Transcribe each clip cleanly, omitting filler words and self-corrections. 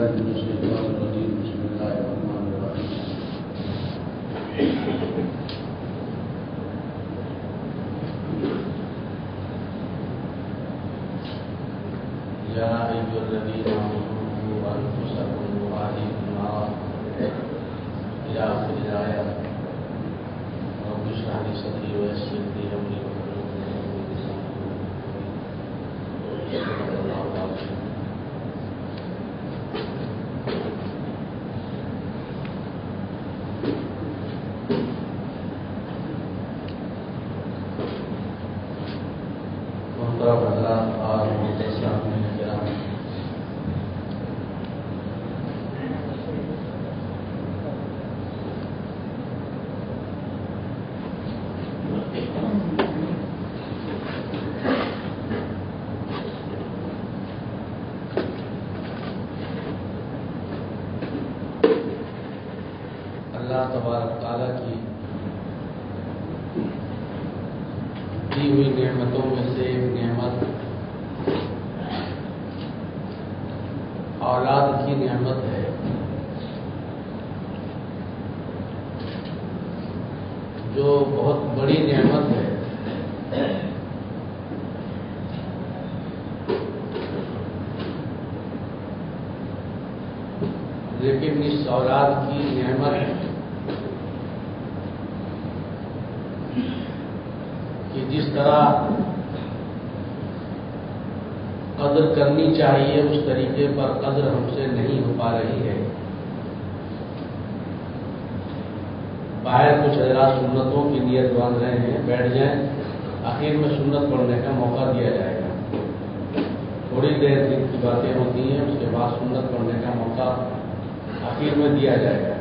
بالله من الشيطان الرجيم. بسم الله الرحمن الرحيم. يا أيها الذين آمنوا قوا أنفسكم وأهليكم نارا إلى آخر الآية. رب اشرح لي صدري ويسر لي أمري واحلل عقدة من لساني يفقهوا قولي. صدق الله العظيم. محترم حضرات اور سامعین کرام، اللہ تبارک تعالیٰ کی دی ہوئی نعمتوں میں سے ایک نعمت اولاد کی نعمت ہے، جو بہت بڑی نعمت ہے۔ لیکن اس اولاد کی نعمت کہ جس طرح قدر کرنی چاہیے اس طریقے پر قدر ہم سے نہیں ہو پا رہی ہے۔ باہر کچھ حضرات سنتوں کی نیت باندھ رہے ہیں، بیٹھ جائیں، آخر میں سنت پڑھنے کا موقع دیا جائے گا۔ تھوڑی دیر دن کی باتیں ہوتی ہیں، اس کے بعد سنت پڑھنے کا موقع آخر میں دیا جائے گا۔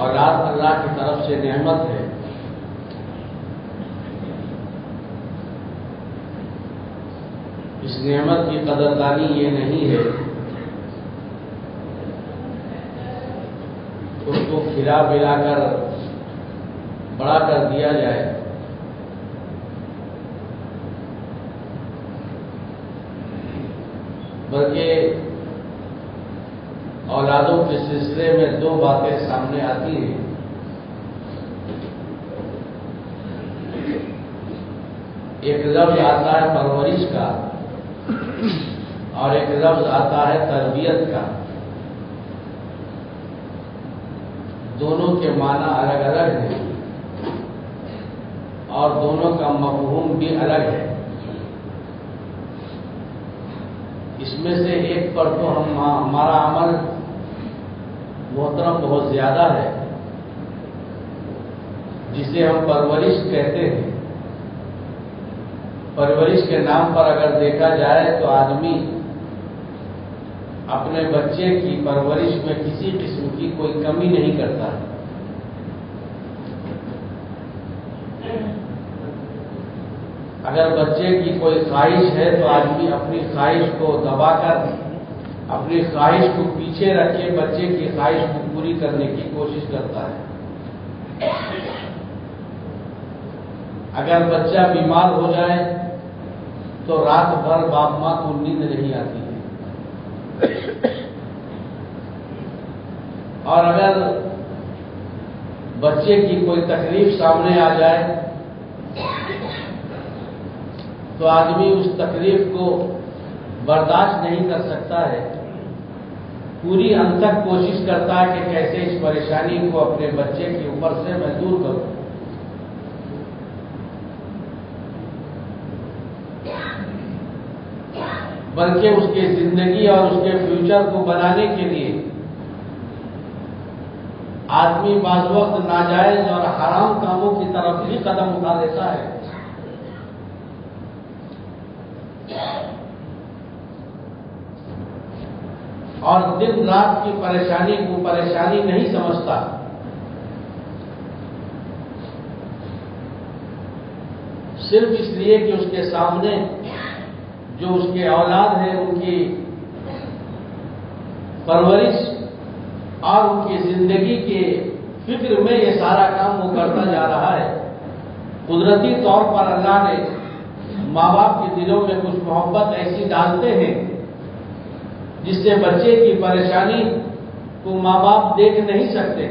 اولاد اللہ کی طرف سے نعمت ہے۔ اس نعمت کی قدردانی یہ نہیں ہے اس کو کھلا پلا کر بڑا کر دیا جائے، بلکہ اولادوں کے سلسلے میں دو باتیں سامنے آتی ہیں۔ ایک لفظ آتا ہے پرورش کا اور ایک لفظ آتا ہے تربیت کا۔ دونوں کے معنی الگ الگ ہیں اور دونوں کا مفہوم بھی الگ ہے۔ اس میں سے ایک پر تو ہمارا عمل محترم بہت زیادہ ہے، جسے ہم پرورش کہتے ہیں۔ پرورش کے نام پر اگر دیکھا جائے تو آدمی اپنے بچے کی پرورش میں کسی قسم کی کوئی کمی نہیں کرتا ہے۔ اگر بچے کی کوئی خواہش ہے تو آدمی اپنی خواہش کو دبا کر اپنی خواہش کو پیچھے رکھے بچے کی خواہش کو پوری کرنے کی کوشش کرتا ہے۔ اگر بچہ بیمار ہو جائے تو رات بھر باپ ماں کو نیند نہیں آتی ہے، اور اگر بچے کی کوئی تکلیف سامنے آ جائے تو آدمی اس تکلیف کو برداشت نہیں کر سکتا ہے، پوری انتھک کوشش کرتا ہے کہ کیسے اس پریشانی کو اپنے بچے کے اوپر سے میں دور کروں۔ بلکہ اس کی زندگی اور اس کے فیوچر کو بنانے کے لیے آدمی بعض وقت ناجائز اور حرام کاموں کی طرف بھی قدم اٹھا لیتا ہے۔ اور دن رات کی پریشانی کو پریشانی نہیں سمجھتا، صرف اس لیے کہ اس کے سامنے جو اس کے اولاد ہیں ان کی پرورش اور ان کی زندگی کے فکر میں یہ سارا کام وہ کرتا جا رہا ہے۔ قدرتی طور پر اللہ نے ماں باپ کے دلوں میں کچھ محبت ایسی ڈالتے ہیں جس سے بچے کی پریشانی کو ماں باپ دیکھ نہیں سکتے.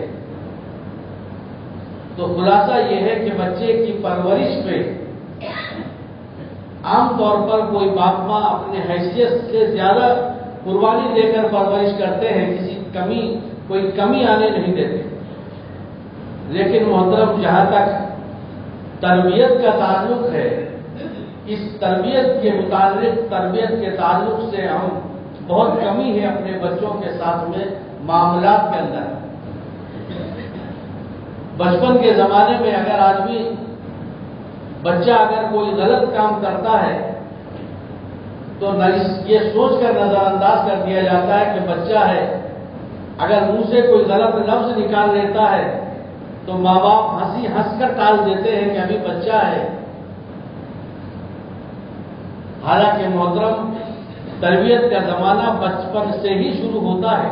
تو خلاصہ یہ ہے کہ بچے کی پرورش پہ عام طور پر کوئی باپ ماں اپنے حیثیت سے زیادہ قربانی دے کر پرورش کرتے ہیں، کوئی کمی آنے نہیں دیتے. لیکن محترم، جہاں تک تربیت کا تعلق ہے، اس تربیت کے تعلق سے ہم بہت کمی ہے اپنے بچوں کے ساتھ میں معاملات کے اندر. بچپن کے زمانے میں اگر آدمی بچہ اگر کوئی غلط کام کرتا ہے تو یہ سوچ کر نظر انداز کر دیا جاتا ہے کہ بچہ ہے. اگر منہ سے کوئی غلط لفظ نکال لیتا ہے تو ماں باپ ہنس کر ٹال دیتے ہیں کہ ابھی بچہ ہے. حالانکہ محترم، تربیت کا زمانہ بچپن سے ہی شروع ہوتا ہے.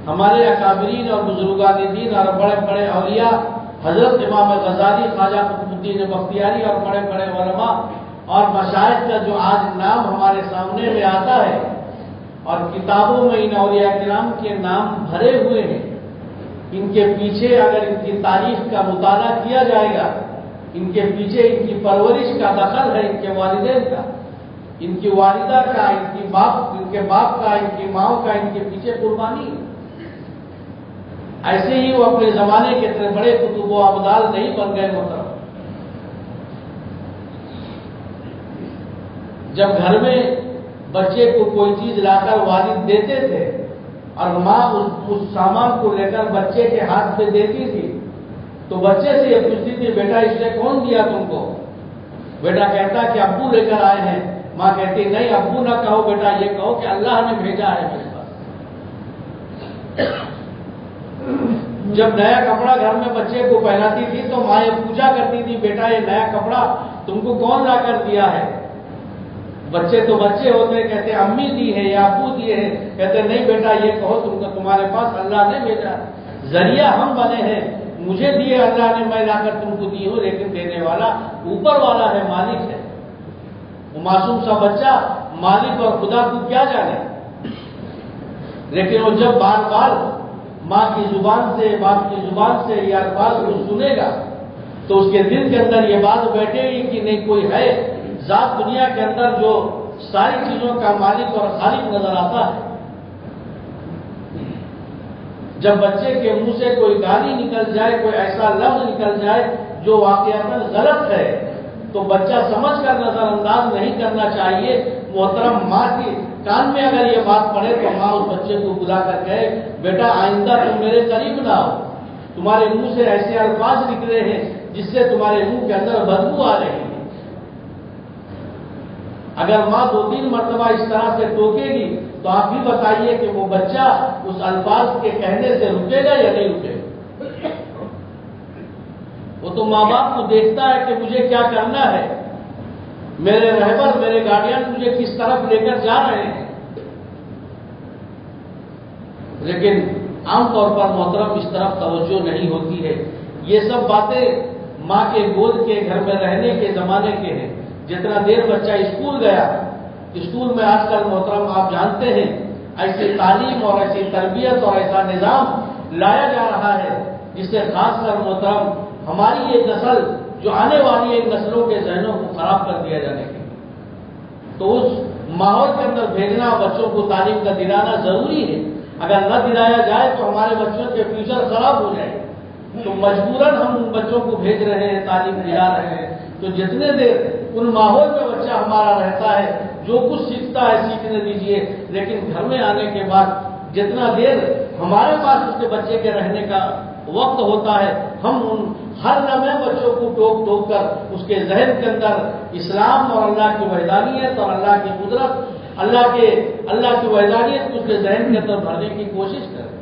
ہمارے اکابرین اور بزرگان دین اور بڑے بڑے اولیاء، حضرت امام غزالی، خواجہ قطب الدین بختیاری اور بڑے بڑے علماء اور مشائخ کا جو آج نام ہمارے سامنے میں آتا ہے اور کتابوں میں ان اولیاء کرام کے نام بھرے ہوئے ہیں، ان کے پیچھے اگر ان کی تاریخ کا مطالعہ کیا جائے گا، ان کے پیچھے ان کی پرورش کا دخل ہے، ان کے والدین کا، ان کی والدہ کا، ان کے باپ کا، ان کی ماں کا، ان کے پیچھے قربانی. ایسے ہی وہ اپنے زمانے کے بڑے کتب و ابدال نہیں بن گئے محترم. جب گھر میں بچے کو کوئی چیز لا کر والد دیتے تھے اور ماں اس سامان کو لے کر بچے کے ہاتھ پہ دیتی تھی تو بچے سے یہ پوچھتی تھی، بیٹا اس نے کون دیا تم کو؟ بیٹا کہتا کہ ابو لے کر آئے ہیں. ماں کہتی نہیں، ابو نہ کہو بیٹا، یہ کہو کہ اللہ نے بھیجا ہے میرے پاس. جب نیا کپڑا گھر میں بچے کو پہناتی تھی تو ماں یہ پوچھا کرتی تھی، بیٹا یہ نیا کپڑا تم کو کون لا کر دیا ہے؟ بچے تو بچے ہوتے، کہتے امی دی ہے یا ابو دیے ہیں. کہتے نہیں بیٹا، یہ کہو تم کو تمہارے پاس اللہ نے بھیجا. ذریعہ ہم بنے ہیں، مجھے دیے اللہ نے، میں لا کر تم کو دی ہوں، لیکن دینے والا اوپر والا ہے، مالک ہے. وہ معصوم سا بچہ مالک اور خدا کو کیا جانے. لیکن وہ جب بار بار ماں کی زبان سے، باپ کی زبان سے یہ الفاظ کو سنے گا تو اس کے دل کے اندر یہ بات بیٹھے گی کہ نہیں، کوئی ہے ذات دنیا کے اندر جو ساری چیزوں کا مالک اور خالق نظر آتا ہے. جب بچے کے منہ سے کوئی گالی نکل جائے، کوئی ایسا لفظ نکل جائے جو واقعتاً غلط ہے تو بچہ سمجھ کر نظر انداز نہیں کرنا چاہیے. محترم، ماں کی کان میں اگر یہ بات پڑے تو ماں اس بچے کو بلا کر کہے، بیٹا آئندہ تم میرے قریب نہ ہو، تمہارے منہ سے ایسے الفاظ نکلے ہیں جس سے تمہارے منہ کے اندر بدبو آ رہی ہے. اگر ماں 2-3 مرتبہ اس طرح سے ٹوکے گی تو آپ بھی بتائیے کہ وہ بچہ اس الفاظ کے کہنے سے رکے گا یا نہیں رکے گا؟ وہ تو ماں باپ کو دیکھتا ہے کہ مجھے کیا کرنا ہے، میرے رہبر، میرے گارڈین مجھے کس طرف لے کر جا رہے ہیں. لیکن عام طور پر محترم اس طرف توجہ نہیں ہوتی ہے. یہ سب باتیں ماں کے گود کے گھر میں رہنے کے زمانے کے ہیں. جتنا دیر بچہ اسکول گیا، اسکول میں آج کل محترم آپ جانتے ہیں ایسی تعلیم اور ایسی تربیت اور ایسا نظام لایا جا رہا ہے جس سے خاص کر محترم ہماری یہ نسل جو آنے والی ہے، نسلوں کے ذہنوں کو خراب کر دیا جانے کے. تو اس ماحول کے اندر بھیجنا، بچوں کو تعلیم کا دلانا ضروری ہے. اگر نہ دلایا جائے تو ہمارے بچوں کے فیوچر خراب ہو جائے. تو مجبوراً ہم ان بچوں کو بھیج رہے ہیں، تعلیم دلا رہے ہیں. تو جتنے دیر ان ماحول میں بچہ ہمارا رہتا ہے، جو کچھ سیکھتا ہے سیکھنے دیجیے، لیکن گھر میں آنے کے بعد جتنا دیر ہمارے پاس اس کے بچے کے رہنے کا وقت ہوتا ہے، ہم ان ہر لمحے بچوں کو ٹوک ٹوک کر اس کے ذہن کے اندر اسلام اور اللہ کی وحدانیت اور اللہ کی قدرت، اللہ کی وحدانیت کو اس کے ذہن کے اندر بھرنے کی کوشش کریں.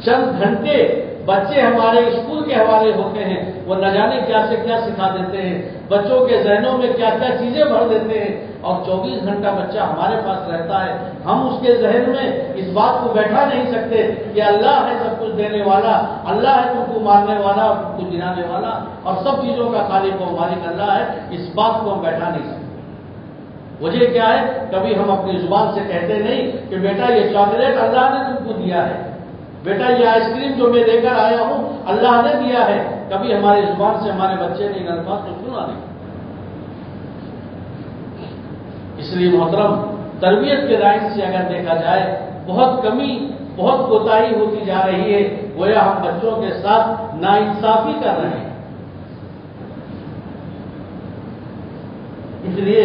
چند گھنٹے بچے ہمارے اسکول کے حوالے ہوتے ہیں، وہ نہ جانے کیا سے کیا سکھا دیتے ہیں، بچوں کے ذہنوں میں کیا کیا چیزیں بھر دیتے ہیں، اور 24 گھنٹہ بچہ ہمارے پاس رہتا ہے، ہم اس کے ذہن میں اس بات کو بیٹھا نہیں سکتے کہ اللہ ہے سب کچھ دینے والا، اللہ ہے تم کو مارنے والا اور تم کو گرانے والا، اور سب چیزوں کا خالق و مالک اللہ ہے، اس بات کو ہم بیٹھا نہیں سکتے۔ وجہ کیا ہے؟ کبھی ہم اپنی زبان سے کہتے نہیں کہ بیٹا یہ چاکلیٹ اللہ نے تم کو دیا ہے، بیٹا یہ آئس کریم جو میں لے کر آیا ہوں اللہ نے دیا ہے، کبھی ہماری زبان سے ہمارے بچے نے ان الفاظ کو سنا نہیں۔ اس لیے محترم، تربیت کے رائٹ سے اگر دیکھا جائے بہت کمی، بہت کوتاہی ہوتی جا رہی ہے، گویا ہم بچوں کے ساتھ ناانصافی کر رہے ہیں۔ اس لیے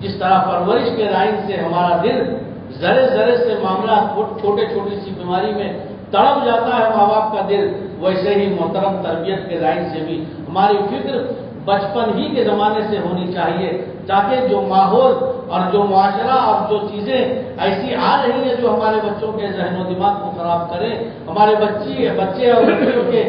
جس طرح پرورش کے رائٹ سے ہمارا دل ذرے ذرے سے معاملہ چھوٹے چھوٹی سی بیماری میں تڑپ جاتا ہے ماں باپ کا دل، ویسے ہی محترم تربیت کے رائٹ سے بھی ہماری فکر بچپن ہی کے زمانے سے ہونی چاہیے، تاکہ جو ماحول اور جو معاشرہ اور جو چیزیں ایسی آ رہی ہیں جو ہمارے بچوں کے ذہن و دماغ کو خراب کریں، ہمارے بچے اور بچوں کے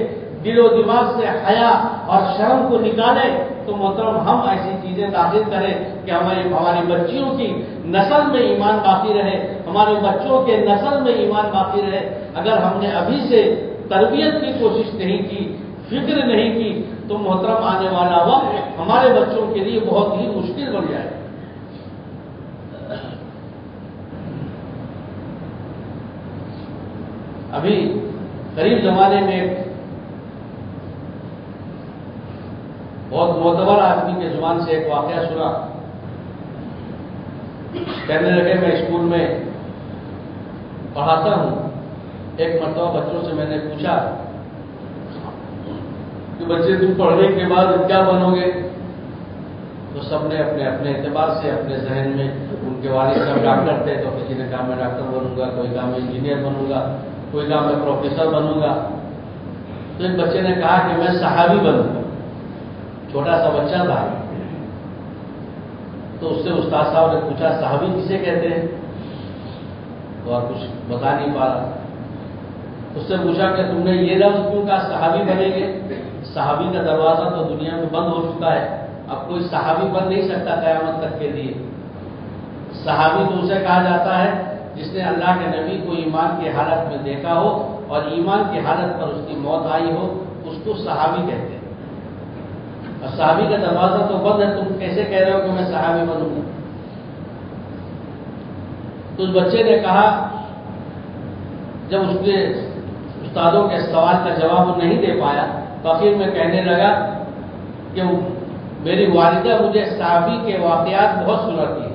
دل و دماغ سے حیا اور شرم کو نکالیں، تو محترم ہم ایسی چیزیں داخل کریں کہ ہماری بچیوں کی نسل میں ایمان باقی رہے، ہمارے بچوں کے نسل میں ایمان باقی رہے۔ اگر ہم نے ابھی سے تربیت کی کوشش نہیں کی، فکر نہیں کی، تو محترم آنے والا وقت ہمارے بچوں کے لیے بہت ہی مشکل بن جائے۔ ابھی قریب زمانے میں بہت معتبر آدمی کے زبان سے ایک واقعہ سنا، کہنے لگے میں اسکول میں پڑھاتا ہوں، ایک مرتبہ بچوں سے میں نے پوچھا کہ بچے تم پڑھنے کے بعد کیا بنو گے؟ تو سب نے اپنے اپنے اعتبار سے اپنے ذہن میں، ان کے والد صاحب ڈاکٹر تھے تو کسی نے کہا میں ڈاکٹر بنوں گا، کوئی کہا میں انجینئر بنوں گا، کوئی کہا میں پروفیسر بنوں گا۔ تو ایک بچے نے کہا کہ میں صحابی بنوں گا، چھوٹا سا بچہ تھا۔ تو اس سے استاد صاحب نے پوچھا صحابی کسے کہتے ہیں؟ تو اور کچھ بتا نہیں پا رہا۔ اس سے پوچھا کہ تم نے یہ لفظ کیوں کہا صحابی بنیں گے؟ صحابی کا دروازہ تو دنیا میں بند ہو چکا ہے، اب کوئی صحابی بن نہیں سکتا قیامت تک کے لیے۔ صحابی تو اسے کہا جاتا ہے جس نے اللہ کے نبی کو ایمان کی حالت میں دیکھا ہو اور ایمان کی حالت پر اس کی موت آئی ہو، اس کو صحابی کہتے ہیں۔ اور صحابی کا دروازہ تو بند ہے، تم کیسے کہہ رہے ہو کہ میں صحابی بنوں گا؟ تو اس بچے نے کہا، جب اس کے استادوں کے سوال کا جواب وہ نہیں دے پایا تو آخر میں کہنے لگا کہ میری والدہ مجھے صحابی کے واقعات بہت سناتی ہے،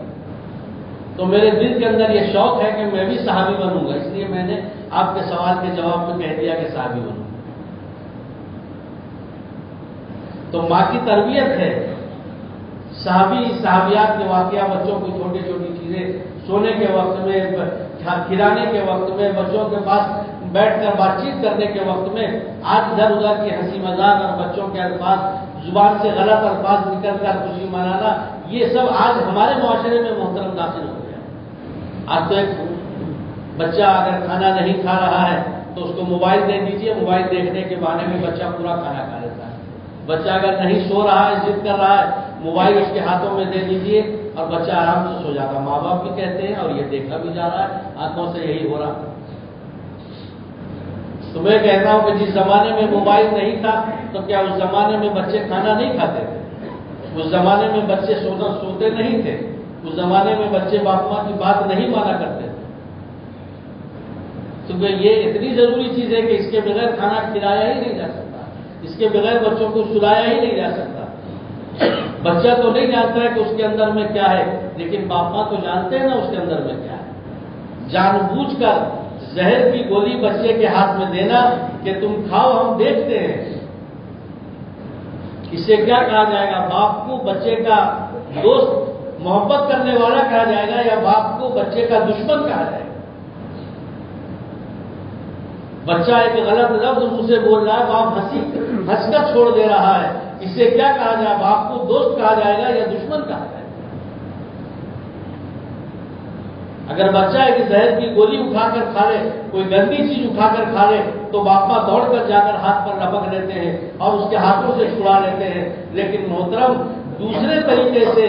تو میرے دل کے اندر یہ شوق ہے کہ میں بھی صحابی بنوں گا، اس لیے میں نے آپ کے سوال کے جواب میں کہہ دیا کہ صحابی بنوں گا۔ تو ماں کی تربیت ہے، صحابیات کے واقعہ، بچوں کو چھوٹی چھوٹی چیزیں سونے کے وقت میں، کھلانے کے وقت میں، بچوں کے پاس بیٹھ کر بات چیت کرنے کے وقت میں، آج ادھر ادھر کی ہنسی مذاق اور بچوں کے الفاظ، زبان سے غلط الفاظ نکل کر خوشی منانا، یہ سب آج ہمارے معاشرے میں محترم داخل ہو گیا۔ آج تو ایک بچہ اگر کھانا نہیں کھا رہا ہے تو اس کو موبائل دے دیجیے، موبائل دیکھنے کے بہانے میں بچہ پورا کھانا کھا لیتا ہے۔ بچہ اگر نہیں سو رہا ہے، ضد کر رہا ہے، موبائل اس کے ہاتھوں میں دے دیجیے اور بچہ آرام سے سو جاتا ہے۔ ماں باپ بھی کہتے ہیں اور یہ دیکھا بھی جا رہا ہے، آنکھوں سے یہی ہو رہا۔ تو میں کہتا ہوں کہ جس زمانے میں موبائل نہیں تھا تو کیا اس زمانے میں بچے کھانا نہیں کھاتے تھے؟ اس زمانے میں بچے سوتے نہیں تھے؟ اس زمانے میں بچے باپ ماں کی بات نہیں مانا کرتے تھے؟ کیونکہ یہ اتنی ضروری چیز ہے کہ اس کے بغیر کھانا کھلایا ہی نہیں جا سکتا، اس کے بغیر بچوں کو سلایا ہی نہیں جا سکتا۔ بچہ تو نہیں جانتا ہے کہ اس کے اندر میں کیا ہے، لیکن باپ ماں تو جانتے ہیں نا اس کے اندر میں کیا ہے۔ جان بوجھ کر زہر کی گولی بچے کے ہاتھ میں دینا کہ تم کھاؤ، ہم دیکھتے ہیں، اس سے کیا کہا جائے گا؟ باپ کو بچے کا دوست، محبت کرنے والا کہا جائے گا یا باپ کو بچے کا دشمن کہا جائے گا؟ بچہ ایک غلط لفظ منہ سے بول رہا ہے، باپ ہنس کر چھوڑ دے رہا ہے، اس سے کیا کہا جائے؟ باپ کو دوست کہا جائے گا یا دشمن کہا جائے گا؟ اگر بچہ ایک زہر کی گولی اٹھا کر کھا لے، کوئی گندی چیز اٹھا کر کھا لے، تو باپ ماں دوڑ کر جا کر ہاتھ پر لپک لیتے ہیں اور اس کے ہاتھوں سے چھڑا لیتے ہیں. لیکن محترم دوسرے طریقے سے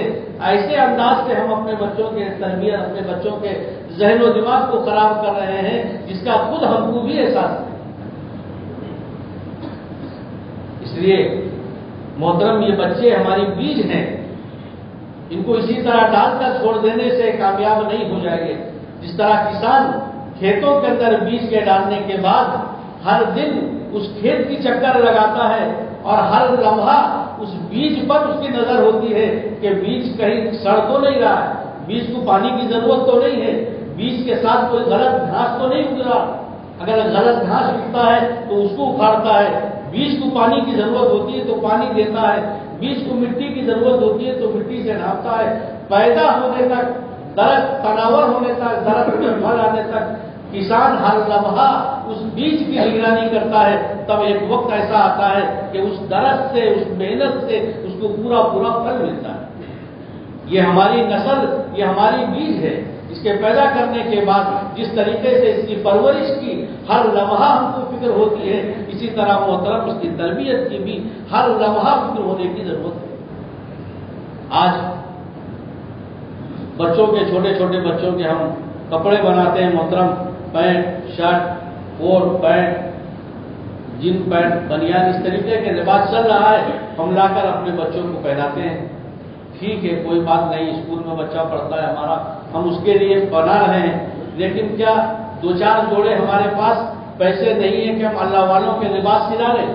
ایسے انداز سے ہم اپنے بچوں کے تربیت، اپنے بچوں کے ذہن و دماغ کو خراب کر رہے ہیں جس کا خود ہم کو بھی احساس ہے. اس لیے محترم یہ بچے ہماری بیج ہیں، ان کو اسی طرح ڈال کر چھوڑ دینے سے کامیاب نہیں ہو جائیں گے. جس طرح کسان کھیتوں کے اندر بیج کے ڈالنے کے بعد ہر دن اس کھیت کی چکر لگاتا ہے اور ہر لمحہ اس بیج پر اس کی نظر ہوتی ہے کہ بیج کہیں سڑ تو نہیں رہا ہے، بیج کو پانی کی ضرورت تو نہیں ہے، بیج کے ساتھ کوئی غلط گھاس تو نہیں اگ رہا. اگر غلط گھاس اگتا ہے تو اس کو اکھاڑتا ہے. بیج کو پانی کی ضرورت ہوتی ہے تو پانی دیتا ہے، بیج کو مٹی کی ضرورت ہوتی ہے تو مٹی سے ڈھانپتا ہے. پیدا ہونے تک، درخت تناور ہونے تک، درخت میں پھل آنے تک کسان ہر لمحہ اس بیج کی نگرانی کرتا ہے. تب ایک وقت ایسا آتا ہے کہ اس درخت سے، اس محنت سے اس کو پورا پھل ملتا ہے. یہ ہماری نسل، یہ ہماری بیج ہے. اس کے پیدا کرنے کے بعد جس طریقے سے اس کی پرورش کی ہر لمحہ ہم کو فکر ہوتی ہے، اسی طرح محترم اس کی تربیت کی بھی ہر لمحہ فکر ہونے کی ضرورت ہے. آج بچوں کے، چھوٹے چھوٹے بچوں کے ہم کپڑے بناتے ہیں محترم، پینٹ، شرٹ، کوٹ، پینٹ، جن پینٹ، بنیان، اس طریقے کے لباس چل رہا ہے، ہم لا کر اپنے بچوں کو پہناتے ہیں. ٹھیک ہے، کوئی بات نہیں، اسکول میں بچہ پڑھتا ہے ہمارا، ہم اس کے لیے بنا رہے ہیں. لیکن کیا 2-4 جوڑے ہمارے پاس پیسے نہیں ہیں کہ ہم اللہ والوں کے لباس سلا لیں؟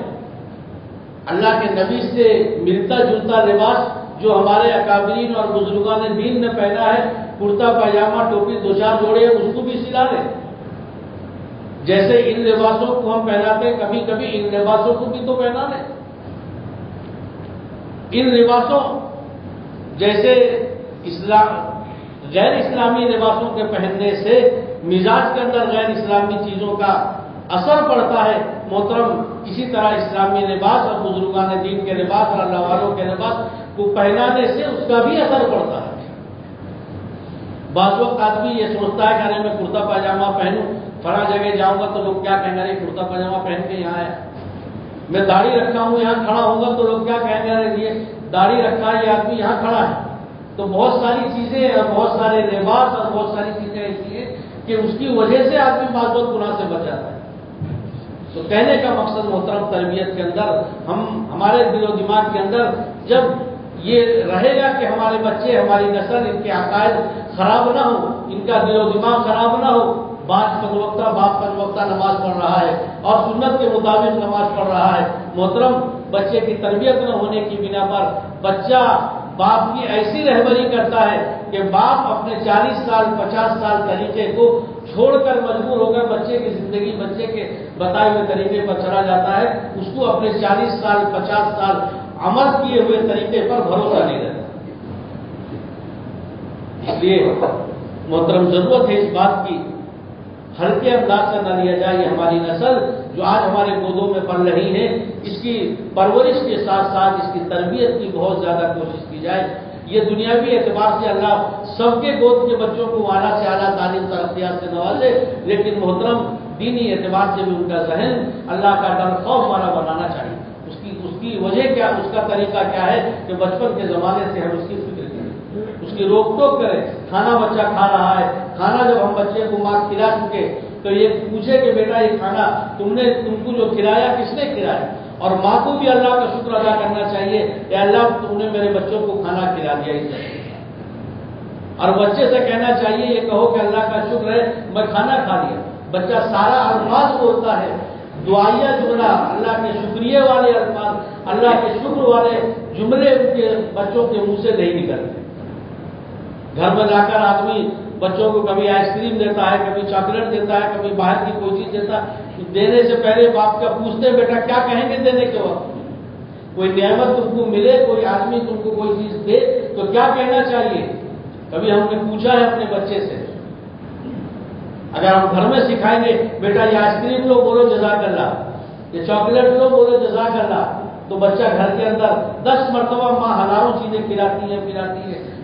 اللہ کے نبی سے ملتا جلتا لباس جو ہمارے اکابرین اور بزرگان دین نے پہنا ہے، کرتا پاجامہ، ٹوپی 2-4 جوڑے ہیں، اس کو بھی سلا لیں. جیسے ان لباسوں کو ہم پہناتے ہیں، کبھی کبھی ان لباسوں کو بھی تو پہنا لیں. ان لباسوں جیسے غیر اسلامی لباسوں کے پہننے سے مزاج کے اندر غیر اسلامی چیزوں کا اثر پڑتا ہے محترم. اسی طرح اسلامی لباس اور بزرگان دین کے لباس اور اللہ والوں کے لباس کو پہنانے سے اس کا بھی اثر پڑتا ہے. بعض وقت آدمی یہ سوچتا ہے کہ ارے میں کرتا پاجامہ پہنوں، فلاں جگہ جاؤں گا تو لوگ کیا کہیں گے، کرتا پاجامہ پہن کے یہاں ہے. میں داڑھی رکھا ہوں، یہاں کھڑا ہوں گا تو لوگ کیا کہیں گے، ارے یہ داڑھی رکھا ہے، یہ آدمی یہاں کھڑا ہے. تو بہت ساری چیزیں اور بہت سارے لباس اور بہت ساری چیزیں ایسی ہیں کہ اس کی وجہ سے آدمی بعض وقت گناہ سے بچ جاتا ہے. تو کہنے کا مقصد محترم تربیت کے اندر ہمارے دل و دماغ کے اندر جب یہ رہے گا کہ ہمارے بچے، ہماری نسل، ان کے عقائد خراب نہ ہو، ان کا دل و دماغ خراب نہ ہو. باپ 5 وقتہ نماز پڑھ رہا ہے اور سنت کے مطابق نماز پڑھ رہا ہے. محترم بچے کی تربیت نہ ہونے کی بنا پر بچہ باپ کی ایسی رہبری کرتا ہے کہ باپ اپنے 40 سال 50 سال طریقے کو چھوڑ کر مجبور ہو کر بچے کی زندگی، بچے کے بتائے ہوئے طریقے پر چلا جاتا ہے. اس کو اپنے 40 سال 50 سال عمل کیے ہوئے طریقے پر بھروسہ نہیں رہتا. اس لیے محترم ضرورت ہے اس بات کی ہلکے انداز سے نہ لیا جائے. یہ ہماری نسل جو آج ہمارے گودوں میں پل رہی ہے، اس کی پرورش کے ساتھ ساتھ اس کی تربیت کی بہت زیادہ کوشش کی جائے. یہ دنیاوی اعتبار سے اللہ سب کے گود کے بچوں کو اعلیٰ سے اعلیٰ تعلیم ترقیات سے نوازے، لیکن محترم دینی اعتبار سے بھی ان کا ذہن اللہ کا ڈر خوف والا بنانا چاہیے. اس کی وجہ کیا، اس کا طریقہ کیا ہے کہ بچپن کے زمانے سے ہم اس کی فکر کریں، اس کی روک ٹوک کریں. کھانا بچہ کھا رہا ہے، کھانا جب ہم بچے کو ماں کھلا چکے تو یہ پوچھے کہ بیٹا یہ کھانا تم کو جو کھلایا کس نے کھلایا؟ اور ماں کو بھی اللہ کا شکر ادا کرنا چاہیے کہ اللہ تم نے میرے بچوں کو کھانا کھلا دیا اس طریقے سے. اور بچے سے کہنا چاہیے یہ کہو کہ اللہ کا شکر ہے میں کھانا کھا لیا. بچہ سارا الفاظ بولتا ہے، دعائیہ جملہ، اللہ کے شکریہ والے الفاظ، اللہ کے شکر والے جملے ان کے بچوں کے منہ سے نہیں نکلتے. گھر میں لا کر آدمی بچوں کو کبھی آئس کریم دیتا ہے، کبھی چاکلیٹ دیتا ہے، کبھی باہر کی کوئی چیز دیتا ہے. دینے سے پہلے باپ کا پوچھتے بیٹا کیا کہیں گے دینے کے وقت؟ کوئی نعمت تم کو ملے، کوئی آدمی تم کو کوئی چیز دے تو کیا کہنا چاہیے؟ کبھی ہم نے پوچھا ہے اپنے بچے سے؟ اگر ہم گھر میں سکھائیں گے بیٹا یہ آئس کریم لو بولو جزاک اللہ، یہ چاکلیٹ لو بولو جزاک اللہ، تو بچہ گھر کے اندر 10 مرتبہ ماں ہزاروں چیزیں کھلاتی ہے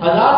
1000